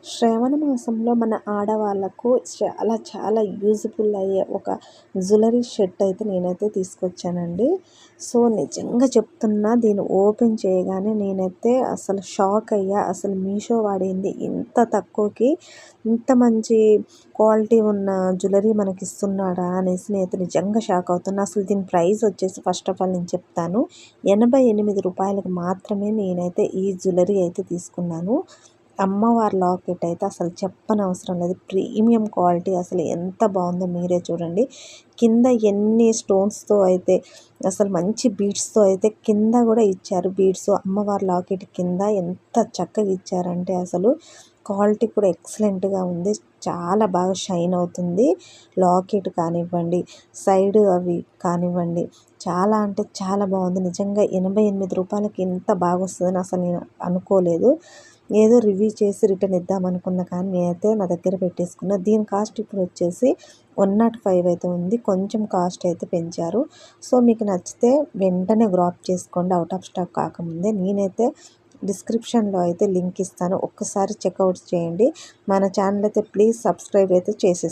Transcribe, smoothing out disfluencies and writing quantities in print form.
శ్రావణ మాసంలో మన ఆడవాళ్ళకు చాలా చాలా యూజ్ఫుల్ అయ్యే ఒక జ్యువెలరీ సెట్ అయితే నేనైతే తీసుకొచ్చానండి. సో నిజంగా చెప్తున్నా, దీన్ని ఓపెన్ చేయగానే నేనైతే అసలు షాక్ అయ్యా. అసలు మీషో వాడింది ఇంత తక్కువకి ఇంత మంచి క్వాలిటీ ఉన్న జ్యువెలరీ మనకి ఇస్తున్నాడా అనేసి నేనైతే నిజంగా షాక్ అవుతున్నా. అసలు దీని ప్రైస్ వచ్చేసి ఫస్ట్ ఆఫ్ ఆల్ నేను చెప్తాను, రూ. 88 మాత్రమే నేనైతే ఈ జ్యువెలరీ అయితే తీసుకున్నాను. అమ్మవారి లాకెట్ అయితే అసలు చెప్పనవసరం లేదు, ప్రీమియం క్వాలిటీ. అసలు ఎంత బాగుందో మీరే చూడండి. కింద ఎన్ని స్టోన్స్తో అయితే, అసలు మంచి బీడ్స్తో అయితే కింద కూడా ఇచ్చారు. బీడ్స్ అమ్మవారి లాకెట్ కింద ఎంత చక్కగా ఇచ్చారంటే అసలు క్వాలిటీ కూడా ఎక్సలెంట్గా ఉంది. చాలా బాగా షైన్ అవుతుంది లాకెట్ కానివ్వండి, సైడ్ అవి కానివ్వండి. చాలా అంటే చాలా బాగుంది. నిజంగా రూ. 88కి ఇంత బాగా వస్తుందని అసలు నేను అనుకోలేదు. ఏదో రివ్యూ చేసి రిటర్న్ ఇద్దాం అనుకున్నా, కానీ నేనైతే నా దగ్గర పెట్టేసుకున్నా. దీని కాస్ట్ ఇప్పుడు వచ్చేసి 105 అయితే ఉంది. కొంచెం కాస్ట్ అయితే పెంచారు. సో మీకు నచ్చితే వెంటనే గ్రాప్ చేసుకోండి, అవుట్ ఆఫ్ స్టాక్ కాకముందే. నేనైతే డిస్క్రిప్షన్లో అయితే లింక్ ఇస్తాను, ఒక్కసారి చెక్అవుట్ చేయండి. మన ఛానల్ అయితే ప్లీజ్ సబ్స్క్రైబ్ అయితే చేసేసి